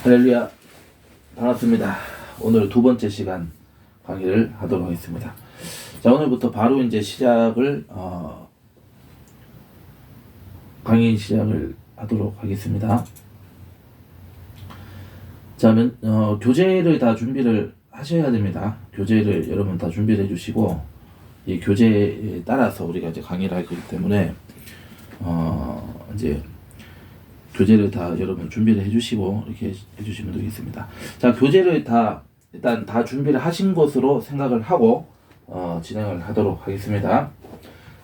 할렐루야, 반갑습니다. 오늘 두 번째 시간 강의를 하도록 하겠습니다. 자, 오늘부터 바로 이제 강의 시작을 하도록 하겠습니다. 자, 교재를 다 준비를 하셔야 됩니다. 교재를 여러분 다 준비를 해주시고, 이 교재에 따라서 우리가 이제 강의를 할 거기 때문에, 이제 교재를 다 여러분 준비를 해주시고 이렇게 해주시면 되겠습니다. 자, 교재를 일단 다 준비를 하신 것으로 생각을 하고 진행을 하도록 하겠습니다.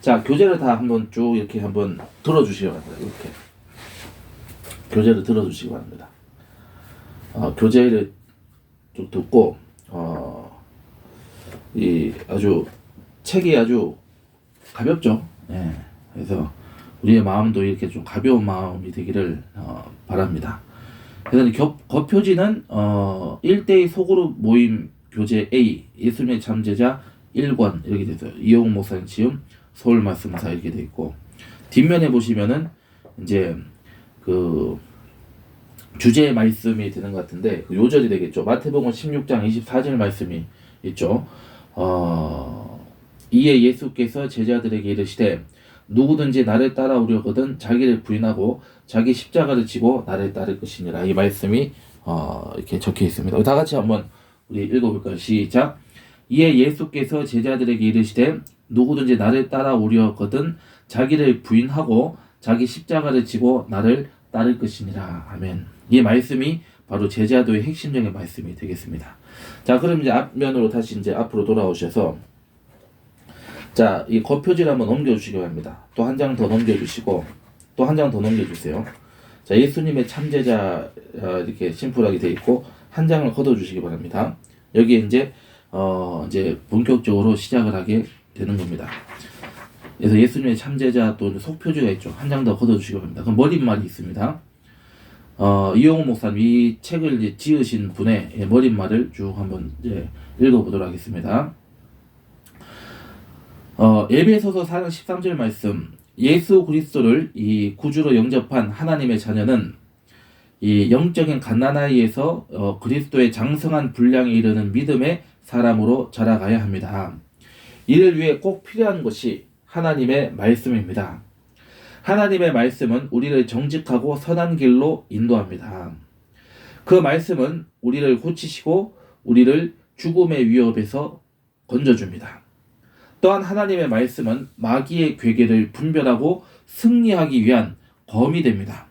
자, 교재를 다 한번 쭉 이렇게 한번 들어주시기 바랍니다. 이렇게 교재를 들어주시기 바랍니다. 교재를 쭉 듣고 책이 아주 가볍죠. 예. 그래서 우리의 마음도 이렇게 좀 가벼운 마음이 되기를 바랍니다. 그래서 겉표지는 1대2 소그룹 모임 교재 A 예수님의 참제자 1권 이렇게 돼서 이용훈 목사님 지음 서울 말씀사 이렇게 돼 있고, 뒷면에 보시면은 이제 그 주제의 말씀이 되는 것 같은데 그 요절이 되겠죠. 마태복음 16장 24절 말씀이 있죠. 이에 예수께서 제자들에게 이르시되 누구든지 나를 따라오려거든 자기를 부인하고 자기 십자가를 지고 나를 따를 것이니라. 이 말씀이 이렇게 적혀 있습니다. 다 같이 한번 우리 읽어볼까요? 시작. 이에 예수께서 제자들에게 이르시되 누구든지 나를 따라오려거든 자기를 부인하고 자기 십자가를 지고 나를 따를 것이니라. 아멘. 이 말씀이 바로 제자도의 핵심적인 말씀이 되겠습니다. 자, 그럼 이제 앞면으로 다시 이제 앞으로 돌아오셔서, 자, 이 겉표지를 한번 넘겨주시기 바랍니다. 또 한 장 더 넘겨주시고, 또 한 장 더 넘겨주세요. 자, 예수님의 참제자, 이렇게 심플하게 되어 있고, 한 장을 걷어주시기 바랍니다. 여기에 이제 본격적으로 시작을 하게 되는 겁니다. 그래서 예수님의 참제자 또 속표지가 있죠. 한 장 더 걷어주시기 바랍니다. 그럼 머릿말이 있습니다. 이용훈 목사님, 이 책을 이제 지으신 분의 머릿말을 쭉 한번 이제 읽어보도록 하겠습니다. 에베소서 4장 13절 말씀, 예수 그리스도를 이 구주로 영접한 하나님의 자녀는 이 영적인 갓난아이에서 그리스도의 장성한 분량에 이르는 믿음의 사람으로 자라가야 합니다. 이를 위해 꼭 필요한 것이 하나님의 말씀입니다. 하나님의 말씀은 우리를 정직하고 선한 길로 인도합니다. 그 말씀은 우리를 고치시고 우리를 죽음의 위협에서 건져줍니다. 또한 하나님의 말씀은 마귀의 괴계를 분별하고 승리하기 위한 검이 됩니다.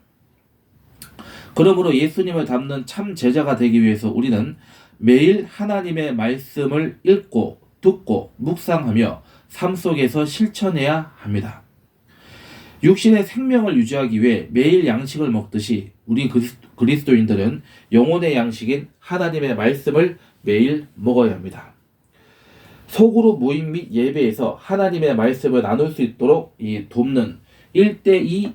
그러므로 예수님을 닮는 참 제자가 되기 위해서 우리는 매일 하나님의 말씀을 읽고 듣고 묵상하며 삶 속에서 실천해야 합니다. 육신의 생명을 유지하기 위해 매일 양식을 먹듯이 우리 그리스도인들은 영혼의 양식인 하나님의 말씀을 매일 먹어야 합니다. 소그룹 모임 및 예배에서 하나님의 말씀을 나눌 수 있도록 돕는 1대2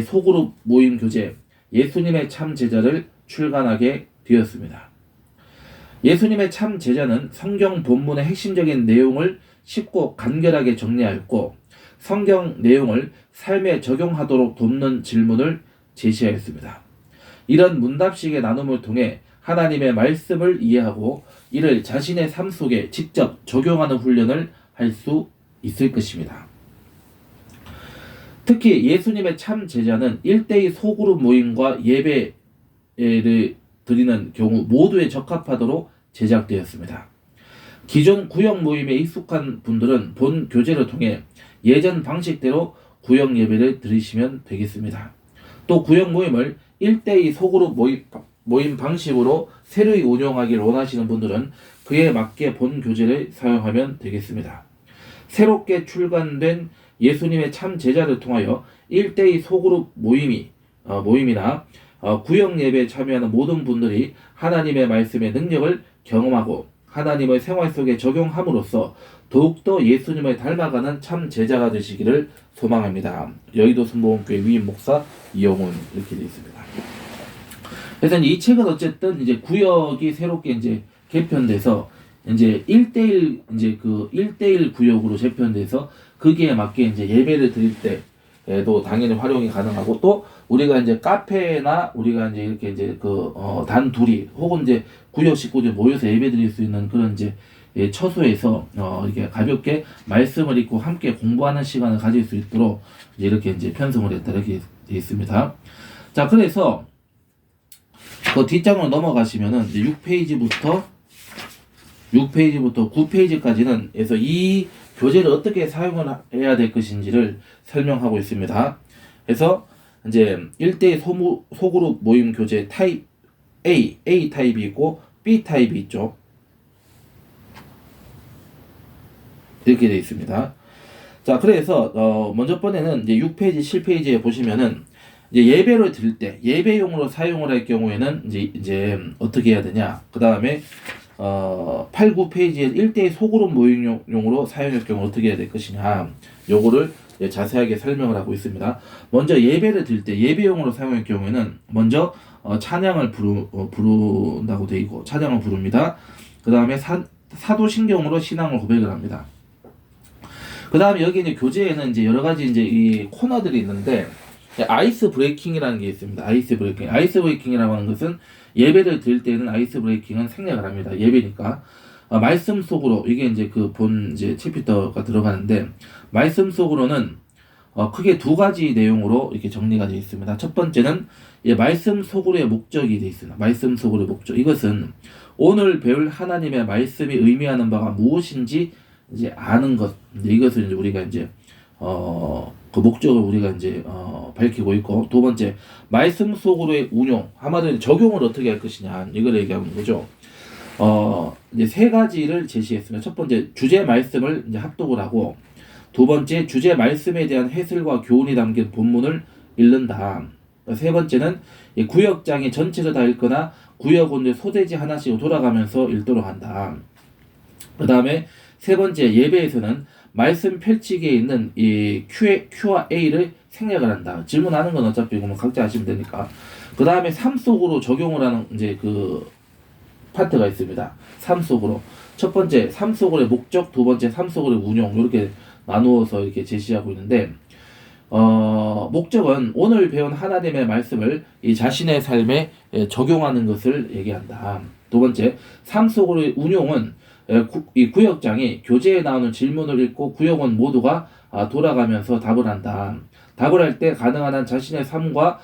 소그룹 모임 교재 예수님의 참 제자를 출간하게 되었습니다. 예수님의 참 제자는 성경 본문의 핵심적인 내용을 쉽고 간결하게 정리하였고, 성경 내용을 삶에 적용하도록 돕는 질문을 제시하였습니다. 이런 문답식의 나눔을 통해 하나님의 말씀을 이해하고 이를 자신의 삶 속에 직접 적용하는 훈련을 할 수 있을 것입니다. 특히 예수님의 참 제자는 1대2 소그룹 모임과 예배를 드리는 경우 모두에 적합하도록 제작되었습니다. 기존 구역 모임에 익숙한 분들은 본 교재를 통해 예전 방식대로 구역 예배를 드리시면 되겠습니다. 또 구역 모임을 1대2 소그룹 모임 방식으로 새로이 운영하기를 원하시는 분들은 그에 맞게 본 교재를 사용하면 되겠습니다. 새롭게 출간된 예수님의 참 제자를 통하여 1대2 소그룹 모임이나 구역 예배에 참여하는 모든 분들이 하나님의 말씀의 능력을 경험하고 하나님의 생활 속에 적용함으로써 더욱더 예수님을 닮아가는 참 제자가 되시기를 소망합니다. 여의도 순복음교회 위임 목사 이용훈 이렇게 되어 있습니다. 그래서 이 책은 어쨌든 이제 구역이 새롭게 이제 개편돼서 이제 1대1 구역으로 재편돼서 거기에 맞게 이제 예배를 드릴 때 교재에도 당연히 활용이 가능하고 또 우리가 이제 카페나 우리가 이제 이렇게 이제 단둘이 혹은 이제 구역 식구들 모여서 예배 드릴 수 있는 그런 이제 처소에서 이렇게 가볍게 말씀을 읽고 함께 공부하는 시간을 가질 수 있도록 이렇게 이제 편성을 했다 이렇게 되어 있습니다. 자, 그래서 그 뒷장으로 넘어가시면은 이제 6페이지부터 9페이지까지는 해서 이 교재를 어떻게 사용을 해야 될 것인지를 설명하고 있습니다. 그래서 이제 1대1 소그룹 모임 교재 타입 A 타입이 있고 B 타입이 있죠. 이렇게 되어 있습니다. 자, 그래서 먼저 번에는 이제 6페이지, 7페이지에 보시면은 이제 예배를 드릴 때 예배용으로 사용을 할 경우에는 이제 어떻게 해야 되냐. 그 다음에 8, 9페이지에 1대1 소그룹 모임용으로 사용할 경우 어떻게 해야 될 것이냐. 요거를 자세하게 설명을 하고 있습니다. 먼저 예배를 드릴 때 예배용으로 사용할 경우에는 먼저 찬양을 부른다고 되어 있고 찬양을 부릅니다. 그 다음에 사도신경으로 신앙을 고백을 합니다. 그 다음에 여기 이제 교재에는 이제 여러 가지 이제 이 코너들이 있는데 아이스 브레이킹이라는 게 있습니다. 아이스 브레이킹이라고 하는 것은 예배를 드릴 때는 아이스 브레이킹은 생략을 합니다. 예배니까. 말씀 속으로, 이게 이제 이제 챕터가 들어가는데, 말씀 속으로는, 크게 두 가지 내용으로 이렇게 정리가 되어 있습니다. 첫 번째는, 말씀 속으로의 목적이 되어 있습니다. 말씀 속으로의 목적. 이것은 오늘 배울 하나님의 말씀이 의미하는 바가 무엇인지 이제 아는 것. 이것을 이제 우리가 이제, 그 목적을 우리가 이제 밝히고 있고, 두 번째 말씀 속으로의 운용, 한마디로 적용을 어떻게 할 것이냐 이걸 얘기하는 거죠. 이제 세 가지를 제시했습니다. 첫 번째 주제 말씀을 이제 합독을 하고, 두 번째 주제 말씀에 대한 해설과 교훈이 담긴 본문을 읽는다. 세 번째는 구역장이 전체를 다 읽거나 구역원 소대지 하나씩 돌아가면서 읽도록 한다. 그 다음에 세 번째 예배에서는 말씀 펼치기에 있는 이 Q&A를 생략을 한다. 질문하는 건 어차피 그러면 각자 하시면 되니까. 그 다음에 삶 속으로 적용을 하는 이제 그 파트가 있습니다. 삶 속으로. 첫 번째 삶 속으로의 목적, 두 번째 삶 속으로의 운용, 이렇게 나누어서 이렇게 제시하고 있는데, 목적은 오늘 배운 하나님의 말씀을 이 자신의 삶에 적용하는 것을 얘기한다. 두 번째 삶 속으로의 운용은 이 구역장이 교재에 나오는 질문을 읽고 구역원 모두가 돌아가면서 답을 한다. 답을 할 때 가능한 한 자신의 삶과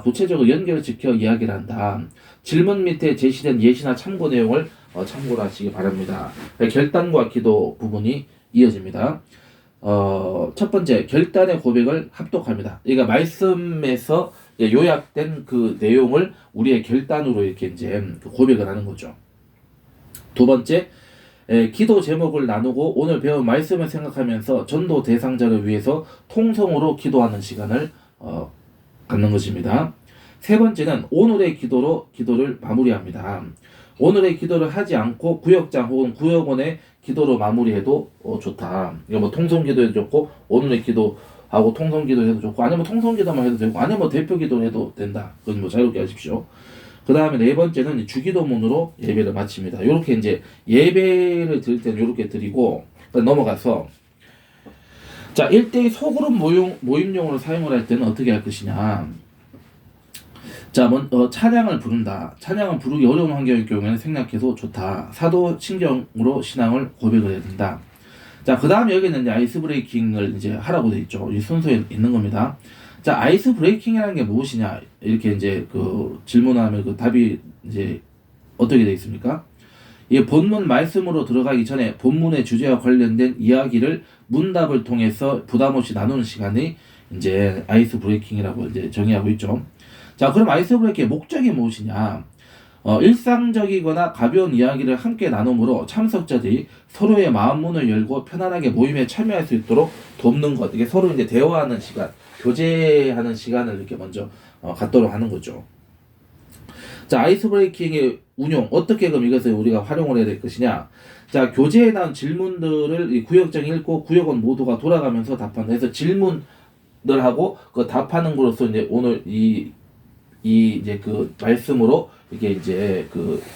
구체적으로 연결을 지켜 이야기를 한다. 질문 밑에 제시된 예시나 참고 내용을 참고를 하시기 바랍니다. 결단과 기도 부분이 이어집니다. 첫 번째 결단의 고백을 합독합니다. 그러니까 말씀에서 요약된 그 내용을 우리의 결단으로 이렇게 이제 고백을 하는 거죠. 두 번째 기도 제목을 나누고 오늘 배운 말씀을 생각하면서 전도 대상자를 위해서 통성으로 기도하는 시간을 갖는 것입니다. 세 번째는 오늘의 기도를 마무리합니다. 오늘의 기도를 하지 않고 구역장 혹은 구역원의 기도로 마무리해도 좋다. 이거 뭐 통성기도 해도 좋고 오늘의 기도하고 통성기도 해도 좋고 아니면 통성기도만 해도 되고 아니면 뭐 대표기도 해도 된다. 그건 뭐 자유롭게 하십시오. 그 다음에 네 번째는 주기도문으로 예배를 마칩니다. 이렇게 이제 예배를 드릴 때는 이렇게 드리고 넘어가서 자 1대1 소그룹 모임용으로 사용을 할 때는 어떻게 할 것이냐. 자, 찬양을 부른다. 찬양을 부르기 어려운 환경일 경우에는 생략해도 좋다. 사도신경으로 신앙을 고백을 해야 된다. 자, 그 다음에 여기는 이제 아이스 브레이킹을 이제 하라고 되어 있죠. 이 순서에 있는 겁니다. 자, 아이스 브레이킹이라는 게 무엇이냐? 이렇게 이제 질문하면 답이 이제 어떻게 되어 있습니까? 이 본문 말씀으로 들어가기 전에 본문의 주제와 관련된 이야기를 문답을 통해서 부담 없이 나누는 시간이 이제 아이스 브레이킹이라고 이제 정의하고 있죠. 자, 그럼 아이스 브레이킹의 목적이 무엇이냐? 일상적이거나 가벼운 이야기를 함께 나눔으로 참석자들이 서로의 마음 문을 열고 편안하게 모임에 참여할 수 있도록 돕는 것. 이게 서로 이제 대화하는 시간, 교제하는 시간을 이렇게 먼저 갖도록 하는 거죠. 자, 아이스 브레이킹의 운용, 어떻게 그럼 이것을 우리가 활용을 해야 될 것이냐? 자, 교재에 나온 질문들을 이 구역장 읽고 구역원 모두가 돌아가면서 답한다. 그래서 질문을 하고 그 답하는 것으로서 이제 오늘 이제 말씀으로 이게 이제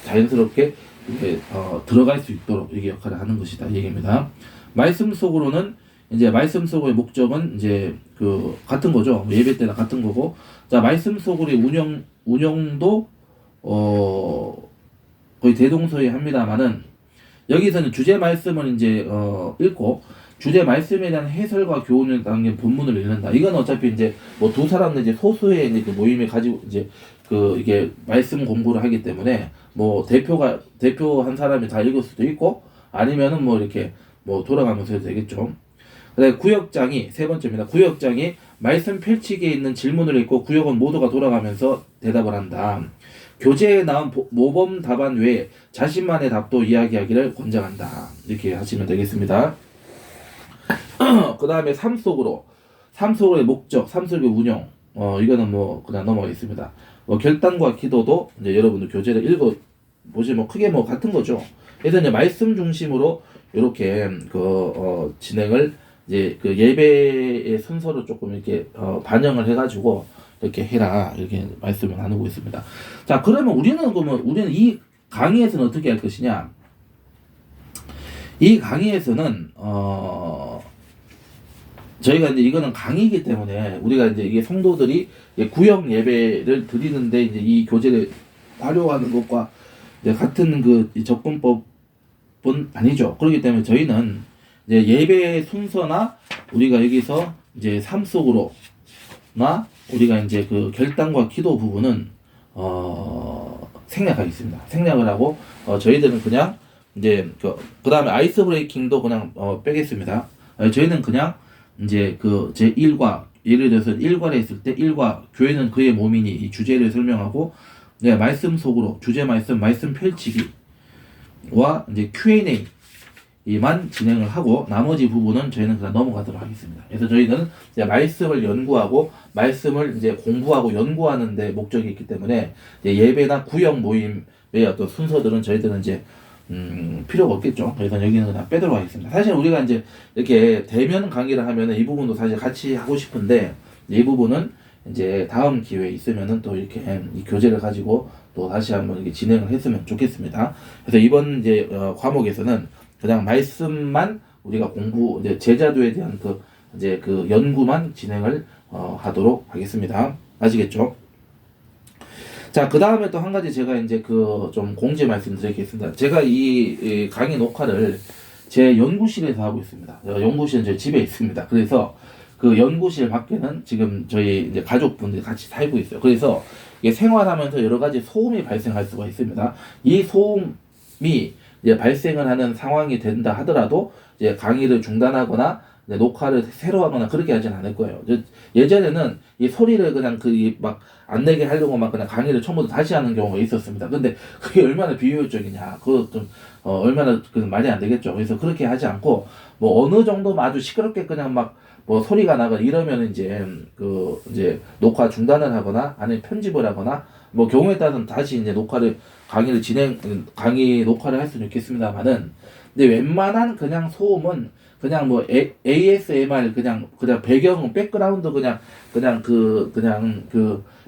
자연스럽게 이게 들어갈 수 있도록 이게 역할을 하는 것이다 이 얘기입니다. 말씀 속으로는 이제 말씀 속의 목적은 이제 그 같은 거죠. 예배 때나 같은 거고. 자, 말씀 속의 운영도 거의 대동소이합니다만은 여기서는 주제 말씀을 이제 읽고 주제 말씀에 대한 해설과 교훈을 담긴 본문을 읽는다. 이건 어차피 이제 뭐 두 사람 이제 소수의 이제 그 모임에 가지고 이제 그 이게 말씀 공부를 하기 때문에 뭐 대표 한 사람이 다 읽을 수도 있고 아니면은 뭐 이렇게 뭐 돌아가면서 해도 되겠죠. 그다음에 구역장이 세 번째입니다. 구역장이 말씀 펼치기에 있는 질문을 읽고 구역은 모두가 돌아가면서 대답을 한다. 교재에 나온 모범 답안 외에 자신만의 답도 이야기하기를 권장한다. 이렇게 하시면 되겠습니다. 그 다음에 삶 속으로의 목적, 삶 속의 운영. 이거는 뭐 그냥 넘어가겠습니다. 결단과 기도도 이제 여러분들 교재를 읽어 보시면 뭐 크게 뭐 같은 거죠. 그래서 이제 말씀 중심으로 이렇게 진행을 이제 그 예배의 순서를 조금 이렇게 반영을 해가지고 이렇게 해라 이렇게 말씀을 나누고 있습니다. 자, 그러면 우리는 이 강의에서는 어떻게 할 것이냐? 이 강의에서는 저희가 이제 이거는 강의이기 때문에 우리가 이제 이게 성도들이 구역 예배를 드리는데 이제 이 교재를 활용하는 것과 이제 같은 그 접근법은 아니죠. 그렇기 때문에 저희는 이제 예배 순서나 우리가 여기서 이제 삶 속으로나 우리가 이제 그 결단과 기도 부분은 생략하겠습니다. 생략을 하고 저희들은 그냥 이제 그 다음에 아이스 브레이킹도 그냥 빼겠습니다. 저희는 그냥 이제 그 제 1과 예를 들어서 1과를 했을 때 1과 교회는 그의 몸이니 이 주제를 설명하고 네, 말씀 속으로 주제 말씀 펼치기와 이제 Q&A만 진행을 하고 나머지 부분은 저희는 그냥 넘어가도록 하겠습니다. 그래서 저희는 이제 말씀을 연구하고 말씀을 이제 공부하고 연구하는 데 목적이 있기 때문에 이제 예배나 구역 모임의 어떤 순서들은 저희들은 이제 필요가 없겠죠. 그래서 여기는 그냥 빼도록 하겠습니다. 사실 우리가 이제 이렇게 대면 강의를 하면은 이 부분도 사실 같이 하고 싶은데 이 부분은 이제 다음 기회에 있으면은 또 이렇게 이 교재를 가지고 또 다시 한번 이렇게 진행을 했으면 좋겠습니다. 그래서 이번 이제 과목에서는 그냥 말씀만 우리가 이제 제자도에 대한 이제 그 연구만 진행을 하도록 하겠습니다. 아시겠죠? 자, 그 다음에 또 한 가지 제가 이제 좀 공지 말씀드리겠습니다. 제가 이 강의 녹화를 제 연구실에서 하고 있습니다. 연구실은 제 집에 있습니다. 그래서 그 연구실 밖에는 지금 저희 이제 가족분들이 같이 살고 있어요. 그래서 이게 생활하면서 여러 가지 소음이 발생할 수가 있습니다. 이 소음이 이제 발생을 하는 상황이 된다 하더라도 이제 강의를 중단하거나 녹화를 새로 하거나 그렇게 하진 않을 거예요. 예전에는 이 소리를 그냥 막 안 내게 하려고 막 그냥 강의를 처음부터 다시 하는 경우가 있었습니다. 근데 그게 얼마나 비효율적이냐. 그거 좀 얼마나 말이 안 되겠죠. 그래서 그렇게 하지 않고 뭐 어느 정도 아주 시끄럽게 그냥 막 뭐 소리가 나거나 이러면 이제 이제 녹화 중단을 하거나 아니면 편집을 하거나 뭐 경우에 따라서는 다시 이제 강의 녹화를 할 수는 있겠습니다만은 근데 웬만한 그냥 소음은 그냥 뭐 ASMR 그냥 배경 백그라운드 그냥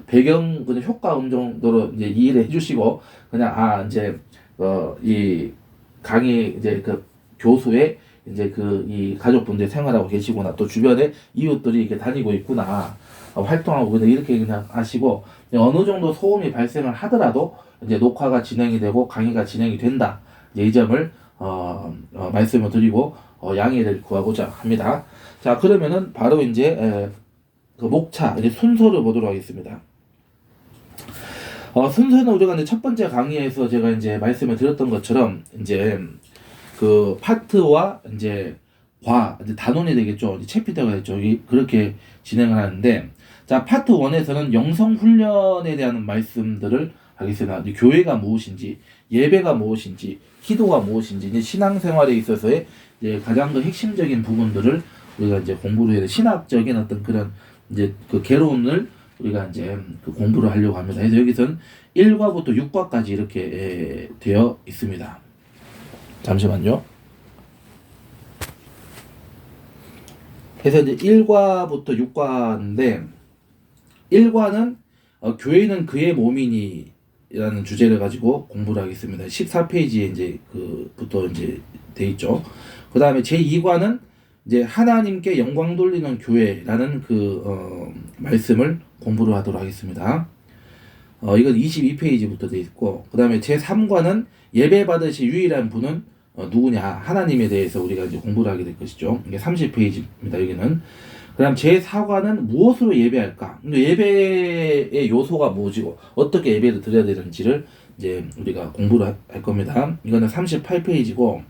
배경 효과음 정도로 이제 이해를 해주시고 그냥 이제 이 강의 이제 교수의 이제 이 가족분들이 생활하고 계시구나 또 주변에 이웃들이 이렇게 다니고 있구나 활동하고 이렇게 그냥 하시고 어느 정도 소음이 발생을 하더라도 이제 녹화가 진행이 되고 강의가 진행이 된다 이제 이 점을 말씀을 드리고 양해를 구하고자 합니다. 자, 그러면은 바로 이제 목차 이제 순서를 보도록 하겠습니다. 순서는 우리가 이제 첫 번째 강의에서 제가 이제 말씀을 드렸던 것처럼 이제 그 파트와 이제 이제 단원이 되겠죠. 이제 챕터가 있죠. 그렇게 진행을 하는데 자, 파트 1에서는 영성 훈련에 대한 말씀들을 하겠습니다. 이제 교회가 무엇인지, 예배가 무엇인지, 기도가 무엇인지, 이제 신앙생활에 있어서의 이제 가장 핵심적인 부분들을 우리가 이제 공부를 해야 돼. 신학적인 어떤 그런 이제 개론을 우리가 이제 공부를 하려고 합니다. 그래서 여기서는 1과부터 6과까지 이렇게 되어 있습니다. 잠시만요. 그래서 이제 1과부터 6과인데 1과는 교회는 그의 몸이니 라는 주제를 가지고 공부를 하겠습니다. 14페이지에 이제 부터 이제 돼 있죠. 그 다음에 제2과는 이제 하나님께 영광 돌리는 교회라는 말씀을 공부를 하도록 하겠습니다. 이건 22페이지부터 되어 있고, 그 다음에 제3과는 예배 받으실 유일한 분은 누구냐, 하나님에 대해서 우리가 이제 공부를 하게 될 것이죠. 이게 30페이지입니다. 여기는. 그 다음 제4과는 무엇으로 예배할까? 예배의 요소가 뭐지고 어떻게 예배를 드려야 되는지를 이제 우리가 공부를 할 겁니다. 이거는 38페이지고,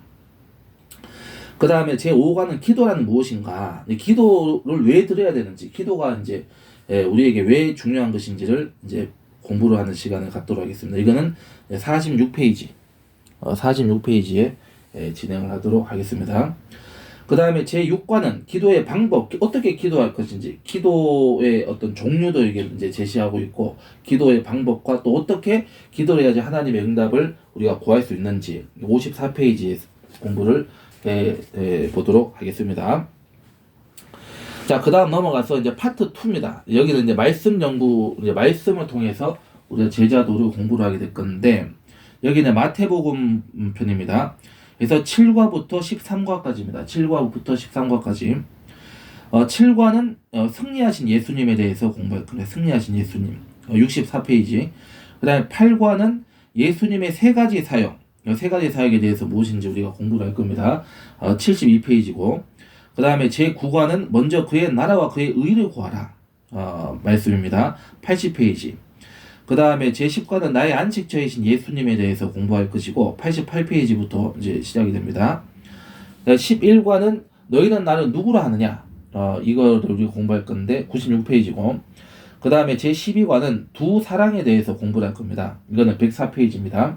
그 다음에 제5과는 기도란 무엇인가, 기도를 왜 드려야 되는지, 기도가 이제 우리에게 왜 중요한 것인지를 이제 공부를 하는 시간을 갖도록 하겠습니다. 이거는 46페이지, 46페이지에 진행을 하도록 하겠습니다. 그 다음에 제6과는 기도의 방법, 어떻게 기도할 것인지, 기도의 어떤 종류도 이제 제시하고 있고, 기도의 방법과 또 어떻게 기도를 해야지 하나님의 응답을 우리가 구할 수 있는지 54페이지에 공부를 보도록 하겠습니다. 자, 그 다음 넘어가서 이제 파트 2입니다. 여기는 이제 말씀 연구, 이제 말씀을 통해서 우리가 제자도를 공부를 하게 될 건데, 여기는 마태복음 편입니다. 그래서 7과부터 13과까지입니다. 7과부터 13과까지. 7과는 승리하신 예수님에 대해서 공부할 겁니다. 승리하신 예수님. 64페이지. 그 다음에 8과는 예수님의 세 가지 사역. 세 가지 사역에 대해서 무엇인지 우리가 공부를 할 겁니다. 72페이지고. 그 다음에 제9과는 먼저 그의 나라와 그의 의를 구하라. 말씀입니다. 80페이지. 그 다음에 제10과는 나의 안식처이신 예수님에 대해서 공부할 것이고, 88페이지부터 이제 시작이 됩니다. 11과는 너희는 나를 누구라 하느냐, 이거를 우리 공부할 건데 96페이지고, 그 다음에 제12과는 두 사랑에 대해서 공부를 할 겁니다. 이거는 104페이지입니다.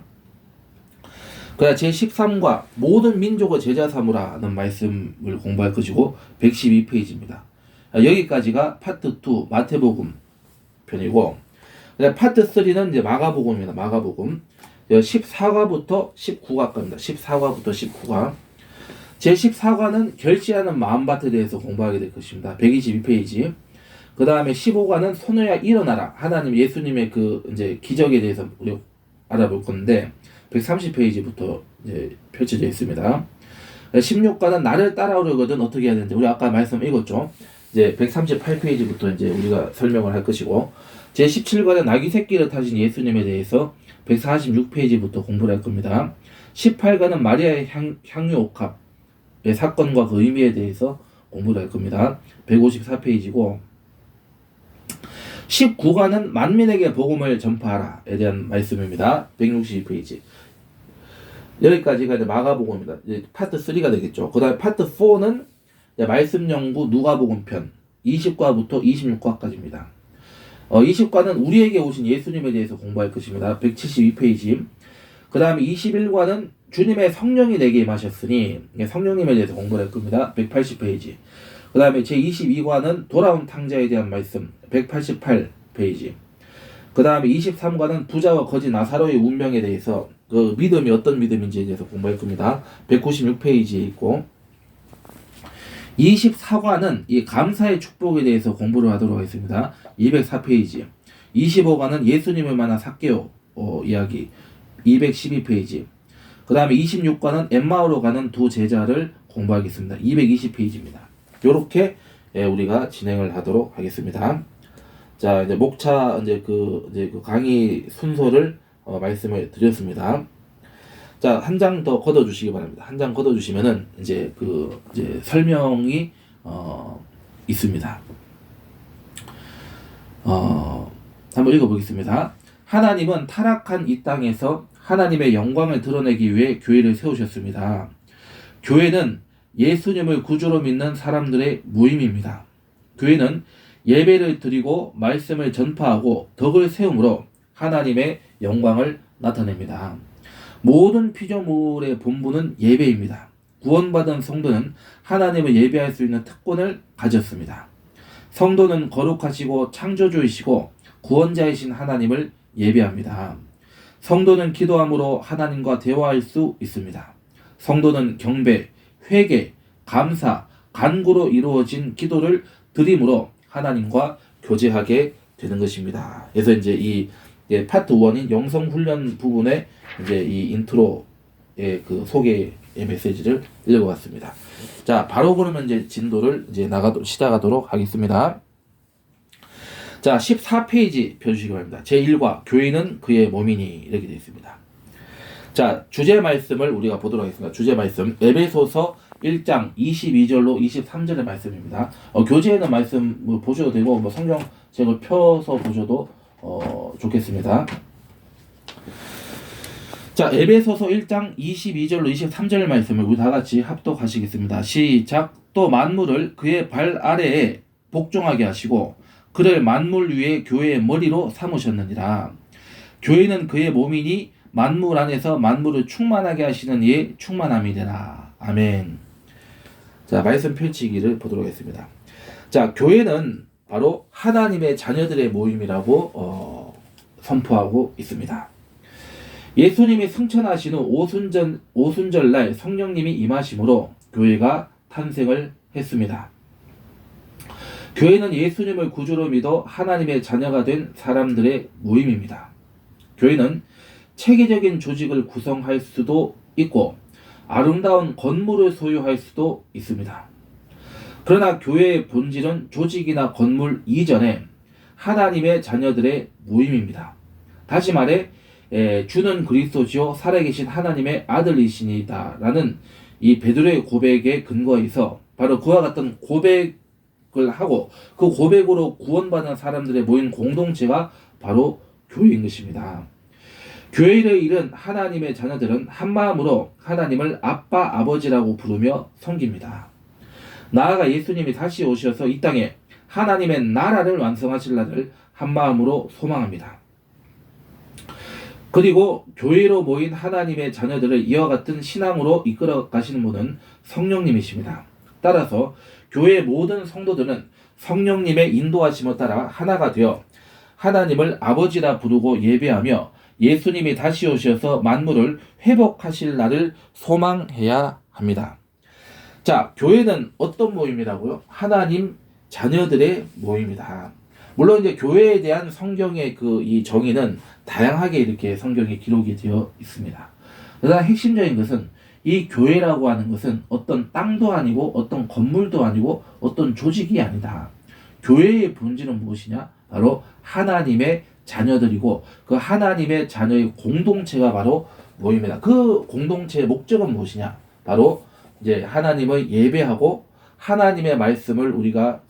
그 다음 제13과 모든 민족을 제자 삼으라는 말씀을 공부할 것이고 112페이지입니다. 여기까지가 파트 2 마태복음 편이고, 파트 3는 이제 마가복음입니다. 마가복음. 14과부터 19과까지입니다. 14과부터 19과. 제14과는 결시하는 마음밭에 대해서 공부하게 될 것입니다. 122페이지. 그 다음에 15과는 손해야 일어나라. 하나님 예수님의 이제 기적에 대해서 우리 알아볼 건데 130페이지부터 이제 펼쳐져 있습니다. 16과는 나를 따라오려거든 어떻게 해야 되는지 우리 아까 말씀 읽었죠. 이제 138페이지부터 이제 우리가 설명을 할 것이고, 제17과는 아기 새끼를 타신 예수님에 대해서 146페이지부터 공부를 할 겁니다. 18과는 마리아의 향유옥합의 사건과 그 의미에 대해서 공부를 할 겁니다. 154페이지고, 19과는 만민에게 복음을 전파하라에 대한 말씀입니다. 162페이지. 여기까지가 이제 마가복음입니다. 이제 파트 3가 되겠죠. 그 다음에 파트 4는 말씀 연구 누가복음 편 20과부터 26과까지입니다. 20과는 우리에게 오신 예수님에 대해서 공부할 것입니다. 172페이지. 그 다음에 21과는 주님의 성령이 내게 임하셨으니 성령님에 대해서 공부를 할 겁니다. 180페이지. 그 다음에 제22과는 돌아온 탕자에 대한 말씀 188페이지. 그 다음에 23과는 부자와 거지 나사로의 운명에 대해서 그 믿음이 어떤 믿음인지에 대해서 공부할 겁니다. 196페이지에 있고, 24과는 이 감사의 축복에 대해서 공부를 하도록 하겠습니다. 204페이지. 25과는 예수님을 만난 삭개오 이야기 212페이지. 그 다음에 26과는 엠마오로 가는 두 제자를 공부하겠습니다. 220페이지입니다. 요렇게 우리가 진행을 하도록 하겠습니다. 자, 이제 목차 이제 그 강의 순서를 말씀을 드렸습니다. 자, 한 장 더 걷어 주시기 바랍니다. 한 장 걷어 주시면은 이제 이제 설명이 있습니다. 한번 읽어 보겠습니다. 하나님은 타락한 이 땅에서 하나님의 영광을 드러내기 위해 교회를 세우셨습니다. 교회는 예수님을 구주로 믿는 사람들의 모임입니다. 교회는 예배를 드리고 말씀을 전파하고 덕을 세움으로 하나님의 영광을 나타냅니다. 모든 피조물의 본분은 예배입니다. 구원받은 성도는 하나님을 예배할 수 있는 특권을 가졌습니다. 성도는 거룩하시고 창조주이시고 구원자이신 하나님을 예배합니다. 성도는 기도함으로 하나님과 대화할 수 있습니다. 성도는 경배, 회개, 감사, 간구로 이루어진 기도를 드림으로 하나님과 교제하게 되는 것입니다. 그래서 이제 이 파트 1인 영성 훈련 부분에 이제 이 인트로의 그 소개 메시지를 읽어봤습니다. 자, 바로 그러면 이제 진도를 이제 시작하도록 하겠습니다. 자, 14페이지 펴주시기 바랍니다. 제1과 교회는 그의 몸이니 이렇게 되어 있습니다. 자, 주제 말씀을 우리가 보도록 하겠습니다. 주제 말씀 에베소서 1장 22절로 23절의 말씀입니다. 교재에는 말씀 보셔도 되고 뭐 성경책을 펴서 보셔도 좋겠습니다. 자, 에베소서 1장 22절로 23절 말씀을 우리 다 같이 합독하시겠습니다. 시작. 또 만물을 그의 발 아래에 복종하게 하시고 그를 만물 위에 교회의 머리로 삼으셨느니라. 교회는 그의 몸이니 만물 안에서 만물을 충만하게 하시는 이의 충만함이되라. 아멘. 자, 말씀 펼치기를 보도록 하겠습니다. 자, 교회는 바로 하나님의 자녀들의 모임이라고 선포하고 있습니다. 예수님이 승천하신 후 오순절날 성령님이 임하심으로 교회가 탄생을 했습니다. 교회는 예수님을 구주로 믿어 하나님의 자녀가 된 사람들의 모임입니다. 교회는 체계적인 조직을 구성할 수도 있고 아름다운 건물을 소유할 수도 있습니다. 그러나 교회의 본질은 조직이나 건물 이전에 하나님의 자녀들의 모임입니다. 다시 말해 주는 그리스도시요 살아계신 하나님의 아들이시니이다 라는 이 베드로의 고백에 근거해서 바로 그와 같은 고백을 하고 그 고백으로 구원받은 사람들의 모인 공동체가 바로 교회인 것입니다. 교회를 이룬 하나님의 자녀들은 한마음으로 하나님을 아빠 아버지라고 부르며 섬깁니다. 나아가 예수님이 다시 오셔서 이 땅에 하나님의 나라를 완성하실 날을 한마음으로 소망합니다. 그리고 교회로 모인 하나님의 자녀들을 이와 같은 신앙으로 이끌어 가시는 분은 성령님이십니다. 따라서 교회의 모든 성도들은 성령님의 인도하심에 따라 하나가 되어 하나님을 아버지라 부르고 예배하며 예수님이 다시 오셔서 만물을 회복하실 날을 소망해야 합니다. 자, 교회는 어떤 모임이라고요? 하나님 자녀들의 모임이다. 물론 이제 교회에 대한 성경의 이 정의는 다양하게 이렇게 성경에 기록이 되어 있습니다. 그러나 핵심적인 것은 이 교회라고 하는 것은 어떤 땅도 아니고 어떤 건물도 아니고 어떤 조직이 아니다. 교회의 본질은 무엇이냐? 바로 하나님의 자녀들이고 그 하나님의 자녀의 공동체가 바로 모임이다. 그 공동체의 목적은 무엇이냐? 바로 이제 하나님을 예배하고 하나님의 말씀을 우리가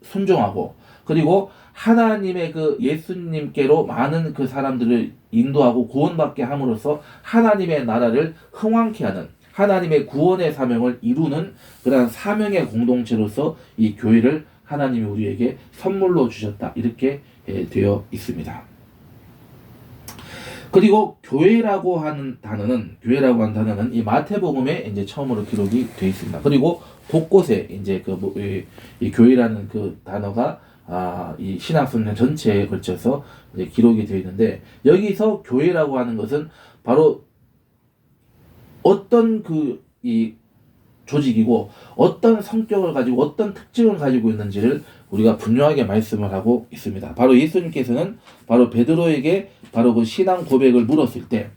순종하고 그리고 하나님의 그 예수님께로 많은 그 사람들을 인도하고 구원받게 함으로써 하나님의 나라를 흥왕케 하는 하나님의 구원의 사명을 이루는 그러한 사명의 공동체로서 이 교회를 하나님이 우리에게 선물로 주셨다. 이렇게 되어 있습니다. 그리고 교회라고 하는 단어는 이 마태복음에 이제 처음으로 기록이 되어 있습니다. 그리고 곳곳에 이제 이 교회라는 그 단어가 이 신약성경 전체에 걸쳐서 이제 기록이 되어 있는데 여기서 교회라고 하는 것은 바로 어떤 이 조직이고 어떤 성격을 가지고 어떤 특징을 가지고 있는지를 우리가 분명하게 말씀을 하고 있습니다. 바로 예수님께서는 바로 베드로에게 바로 그 신앙 고백을 물었을 때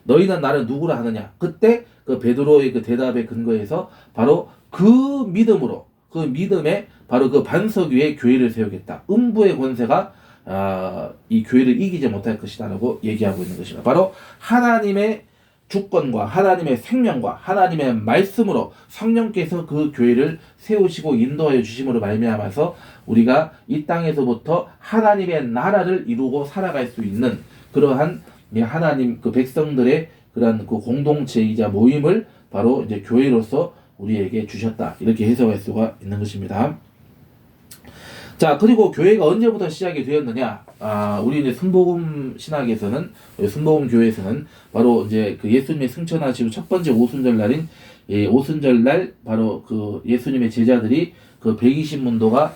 너희는 나를 누구라 하느냐? 그때 그 베드로의 그 대답에 근거해서 바로 그 믿음에 바로 그 반석 위에 교회를 세우겠다. 음부의 권세가 이 교회를 이기지 못할 것이다라고 얘기하고 있는 것입니다. 바로 하나님의 주권과 하나님의 생명과 하나님의 말씀으로 성령께서 그 교회를 세우시고 인도하여 주심으로 말미암아서 우리가 이 땅에서부터 하나님의 나라를 이루고 살아갈 수 있는 그러한 하나님 그 백성들의 그러한 그 공동체이자 모임을 바로 이제 교회로서 우리에게 주셨다. 이렇게 해석할 수가 있는 것입니다. 자, 그리고 교회가 언제부터 시작이 되었느냐? 우리 이제 순복음 신학에서는, 순복음 교회에서는 바로 이제 그 예수님의 승천하시고 첫 번째 오순절 날인 오순절 날 바로 그 예수님의 제자들이 그 120문도가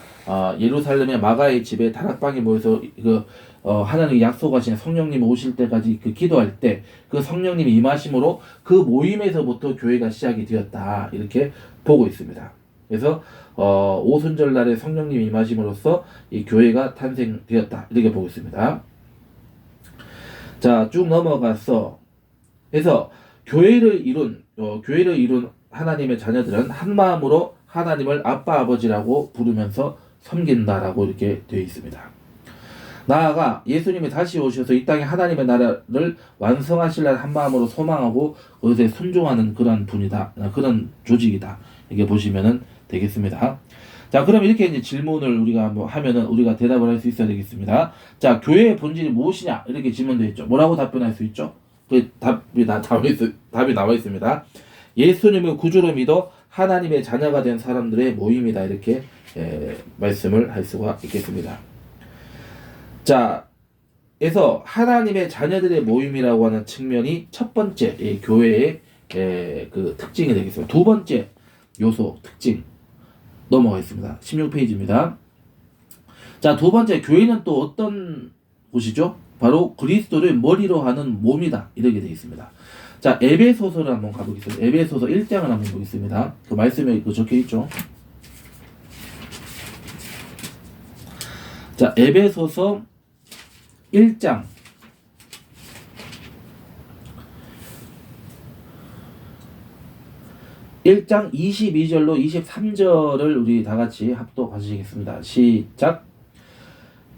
예루살렘의 마가의 집에 다락방에 모여서 하나님이 약속하신 성령님이 오실 때까지 그 기도할 때 그 성령님이 임하심으로 그 모임에서부터 교회가 시작이 되었다. 이렇게 보고 있습니다. 그래서 오순절 날에 성령님이 임하심으로써 이 교회가 탄생되었다. 이렇게 보고 있습니다. 자, 쭉 넘어가서 그래서 교회를 이룬 하나님의 자녀들은 한 마음으로 하나님을 아빠 아버지라고 부르면서 섬긴다라고 이렇게 되어 있습니다. 나아가 예수님이 다시 오셔서 이 땅에 하나님의 나라를 완성하시려 한 마음으로 소망하고 그것에 순종하는 그런 분이다. 그런 조직이다. 이렇게 보시면은 되겠습니다. 자, 그럼 이렇게 이제 질문을 우리가 뭐 하면은 우리가 대답을 할 수 있어야 되겠습니다. 자, 교회의 본질이 무엇이냐? 이렇게 질문되어 있죠. 뭐라고 답변할 수 있죠? 그 답이 나와 있습니다. 예수님을 구주로 믿어 하나님의 자녀가 된 사람들의 모임이다. 이렇게 말씀을 할 수가 있겠습니다. 자, 그래서 하나님의 자녀들의 모임이라고 하는 측면이 첫 번째 교회의 그 특징이 되겠습니다. 두 번째 요소 특징 넘어가겠습니다. 16페이지입니다. 자, 두 번째 교회는 또 어떤 곳이죠? 바로 그리스도를 머리로 하는 몸이다. 이렇게 되어 있습니다. 자, 에베소서를 한번 가보겠습니다. 에베소서 1장을 한번 보겠습니다. 그 말씀에 적혀 있죠. 자, 에베소서 1장 22절로 23절을 우리 다 같이 합독하시겠습니다. 시작.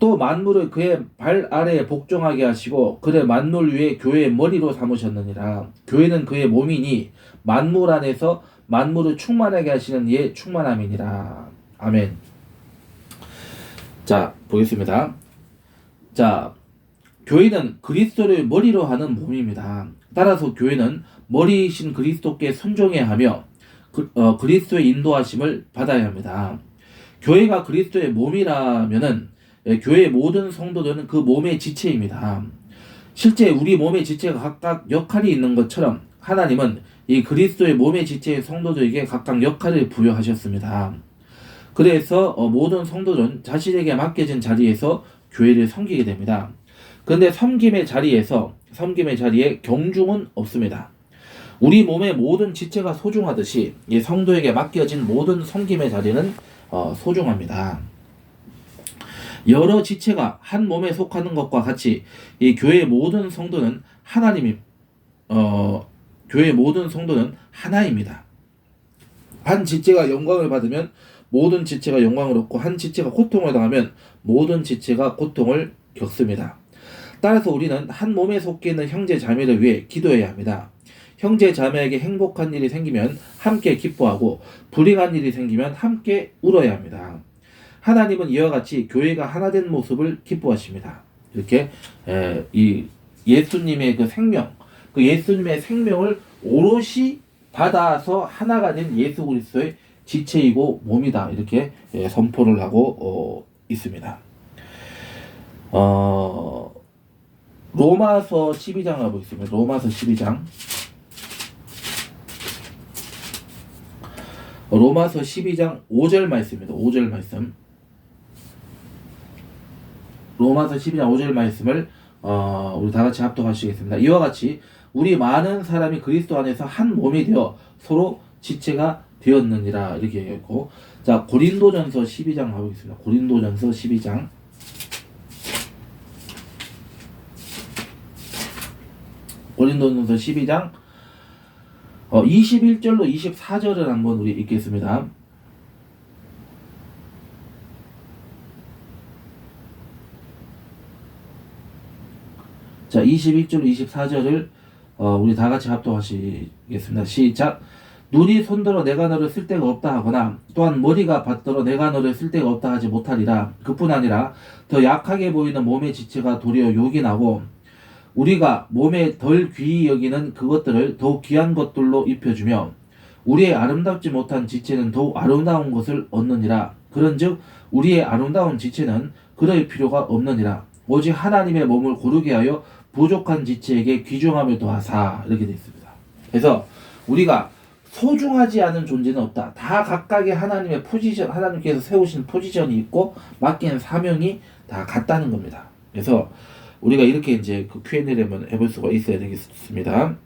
또 만물을 그의 발 아래에 복종하게 하시고 그의 만물 위에 교회의 머리로 삼으셨느니라. 교회는 그의 몸이니 만물 안에서 만물을 충만하게 하시는 이의 충만함이니라. 아멘. 자, 보겠습니다. 자, 교회는 그리스도를 머리로 하는 몸입니다. 따라서 교회는 머리이신 그리스도께 순종해야 하며 그리스도의 인도하심을 받아야 합니다. 교회가 그리스도의 몸이라면은 교회의 모든 성도들은 그 몸의 지체입니다. 실제 우리 몸의 지체가 각각 역할이 있는 것처럼 하나님은 이 그리스도의 몸의 지체의 성도들에게 각각 역할을 부여하셨습니다. 그래서 모든 성도들은 자신에게 맡겨진 자리에서 교회를 섬기게 됩니다. 그런데 섬김의 자리에 경중은 없습니다. 우리 몸의 모든 지체가 소중하듯이 이 성도에게 맡겨진 모든 섬김의 자리는 소중합니다. 여러 지체가 한 몸에 속하는 것과 같이 이 교회의 모든 성도는 교회의 모든 성도는 하나입니다. 한 지체가 영광을 받으면 모든 지체가 영광을 얻고 한 지체가 고통을 당하면 모든 지체가 고통을 겪습니다. 따라서 우리는 한 몸에 속해 있는 형제 자매를 위해 기도해야 합니다. 형제 자매에게 행복한 일이 생기면 함께 기뻐하고 불행한 일이 생기면 함께 울어야 합니다. 하나님은 이와 같이 교회가 하나 된 모습을 기뻐하십니다. 이렇게 이 예수님의 그 예수님의 생명을 오롯이 받아서 하나가 된 예수 그리스도의 지체이고 몸이다. 이렇게 선포를 하고 있습니다. 로마서 12장 가보겠습니다. 로마서 12장. 로마서 12장 5절 말씀입니다. 5절 말씀. 로마서 12장 5절 말씀을 우리 다 같이 합독하시겠습니다. 이와 같이 우리 많은 사람이 그리스도 안에서 한 몸이 되어 서로 지체가 되었느니라. 이렇게 얘기했고, 자, 고린도전서 12장 가보겠습니다. 고린도전서 12장. 고린도전서 12장 21절로 24절을 한번 우리 읽겠습니다. 자, 21절 24절을 우리 다 같이 합독하시겠습니다. 시작. 눈이 손들어 내가 너를 쓸 데가 없다 하거나 또한 머리가 받들어 내가 너를 쓸 데가 없다 하지 못하리라. 그뿐 아니라 더 약하게 보이는 몸의 지체가 도리어 욕이 나고 우리가 몸에 덜 귀히 여기는 그것들을 더욱 귀한 것들로 입혀주며 우리의 아름답지 못한 지체는 더욱 아름다운 것을 얻느니라. 그런즉 우리의 아름다운 지체는 그럴 필요가 없느니라. 오직 하나님의 몸을 고르게 하여 부족한 지체에게 귀중함을 더하사. 이렇게 되어 있습니다. 그래서 우리가 소중하지 않은 존재는 없다. 다 각각의 하나님의 포지션, 하나님께서 세우신 포지션이 있고 맡긴 사명이 다 같다는 겁니다. 그래서 우리가 이렇게 이제 그 Q&A를 한번 해볼 수가 있어야 되겠습니다.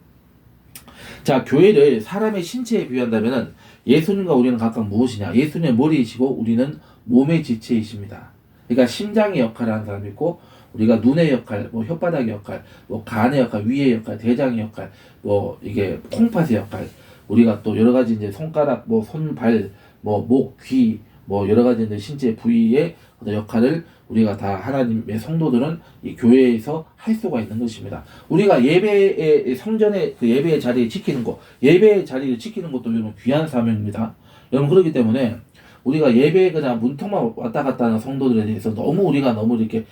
자, 교회를 사람의 신체에 비유한다면은 예수님과 우리는 각각 무엇이냐? 예수님의 머리이시고 우리는 몸의 지체이십니다. 그러니까 심장의 역할을 하는 사람이 있고 우리가 눈의 역할, 뭐 혓바닥의 역할, 뭐 간의 역할, 위의 역할, 대장의 역할, 뭐 이게 콩팥의 역할, 우리가 또 여러 가지 이제 손가락, 뭐 손, 발, 뭐 목, 귀, 뭐 여러 가지 이제 신체 부위의 어떤 역할을 우리가 다 하나님의 성도들은 이 교회에서 할 수가 있는 것입니다. 우리가 예배의 성전의 그 예배의 자리를 지키는 것, 예배의 자리를 지키는 것도 여러분 귀한 사명입니다. 여러분 그렇기 때문에 우리가 예배에 그냥 문턱만 왔다 갔다 하는 성도들에 대해서 너무 이렇게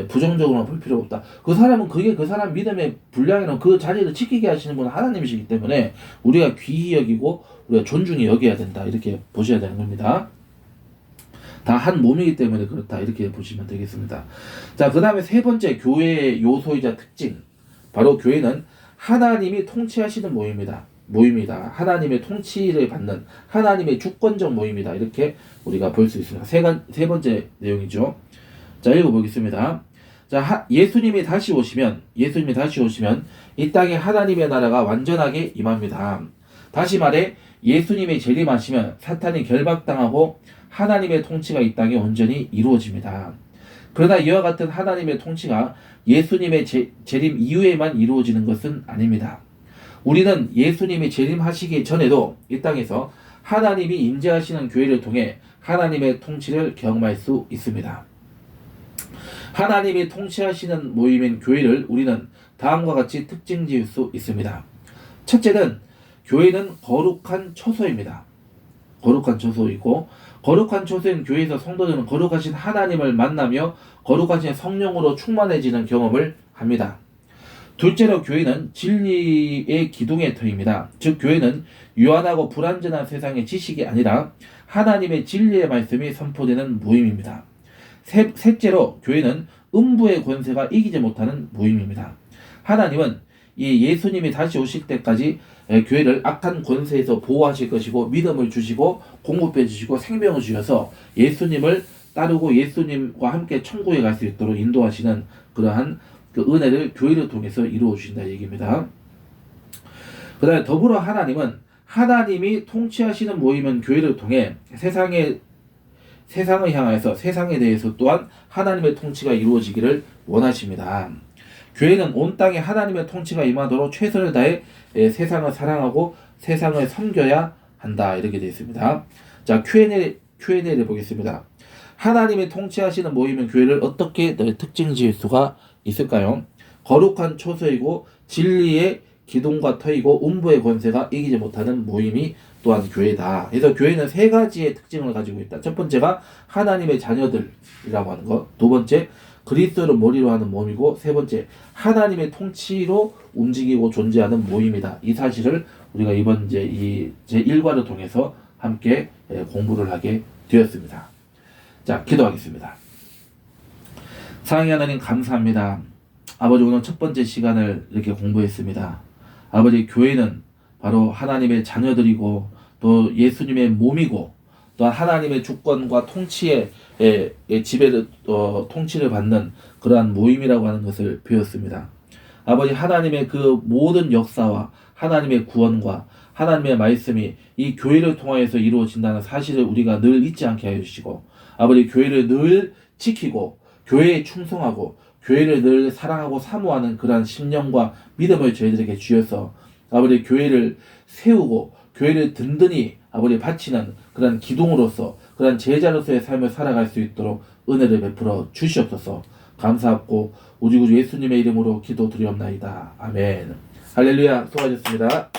부정적으로만 볼 필요가 없다. 그 사람은 그게 그 사람 믿음의 분량이랑 그 자리를 지키게 하시는 분은 하나님이시기 때문에 우리가 귀히 여기고 우리가 존중히 여겨야 된다. 이렇게 보셔야 되는 겁니다. 다 한 몸이기 때문에 그렇다. 이렇게 보시면 되겠습니다. 자, 그 다음에 세 번째 교회의 요소이자 특징. 바로 교회는 하나님이 통치하시는 모임이다. 하나님의 통치를 받는 하나님의 주권적 모임이다. 이렇게 우리가 볼 수 있습니다. 세 번째 내용이죠. 자, 읽어보겠습니다. 자, 예수님이 다시 오시면 이 땅에 하나님의 나라가 완전하게 임합니다. 다시 말해 예수님이 재림하시면 사탄이 결박당하고 하나님의 통치가 이 땅에 온전히 이루어집니다. 그러나 이와 같은 하나님의 통치가 예수님의 재림 이후에만 이루어지는 것은 아닙니다. 우리는 예수님이 재림하시기 전에도 이 땅에서 하나님이 임재하시는 교회를 통해 하나님의 통치를 경험할 수 있습니다. 하나님이 통치하시는 모임인 교회를 우리는 다음과 같이 특징 지을 수 있습니다. 첫째는 교회는 거룩한 처소입니다. 거룩한 처소이고, 거룩한 처소인 교회에서 성도들은 거룩하신 하나님을 만나며 거룩하신 성령으로 충만해지는 경험을 합니다. 둘째로 교회는 진리의 기둥의 터입니다. 즉 교회는 유한하고 불완전한 세상의 지식이 아니라 하나님의 진리의 말씀이 선포되는 모임입니다. 셋째로 교회는 음부의 권세가 이기지 못하는 모임입니다. 하나님은 이 예수님이 다시 오실 때까지 교회를 악한 권세에서 보호하실 것이고 믿음을 주시고 공급해 주시고 생명을 주셔서 예수님을 따르고 예수님과 함께 천국에 갈 수 있도록 인도하시는 그러한 그 은혜를 교회를 통해서 이루어 주신다 얘기입니다. 그 다음에 더불어 하나님은 하나님이 통치하시는 모임은 교회를 통해 세상을 향하여서 세상에 대해서 또한 하나님의 통치가 이루어지기를 원하십니다. 교회는 온 땅에 하나님의 통치가 임하도록 최선을 다해 세상을 사랑하고 세상을 섬겨야 한다. 이렇게 되어 있습니다. 자, Q&A를 보겠습니다. 하나님이 통치하시는 모임은 교회를 어떻게 특징 지을 수가 있을까요? 거룩한 처소이고 진리의 기둥과 터이고 음부의 권세가 이기지 못하는 모임이 또한 교회다. 그래서 교회는 세 가지의 특징을 가지고 있다. 첫 번째가 하나님의 자녀들이라고 하는 것. 두 번째, 그리스도를 머리로 하는 몸이고, 세 번째, 하나님의 통치로 움직이고 존재하는 모임이다. 이 사실을 우리가 이번 이 제1과를 통해서 함께 공부를 하게 되었습니다. 자, 기도하겠습니다. 사랑의 하나님 감사합니다. 아버지, 오늘 첫 번째 시간을 이렇게 공부했습니다. 아버지, 교회는 바로 하나님의 자녀들이고 또 예수님의 몸이고 또 하나님의 주권과 통치의 지배를 통치를 받는 그러한 모임이라고 하는 것을 배웠습니다. 아버지, 하나님의 그 모든 역사와 하나님의 구원과 하나님의 말씀이 이 교회를 통하여서 이루어진다는 사실을 우리가 늘 잊지 않게 하여 주시고, 아버지, 교회를 늘 지키고 교회에 충성하고 교회를 늘 사랑하고 사모하는 그러한 심령과 믿음을 저희들에게 주셔서 아버지, 교회를 세우고 교회를 든든히 아버지 바치는 그런 기둥으로서 그런 제자로서의 삶을 살아갈 수 있도록 은혜를 베풀어 주시옵소서. 감사하고 우리 구주 예수님의 이름으로 기도드리옵나이다. 아멘. 할렐루야. 수고하셨습니다.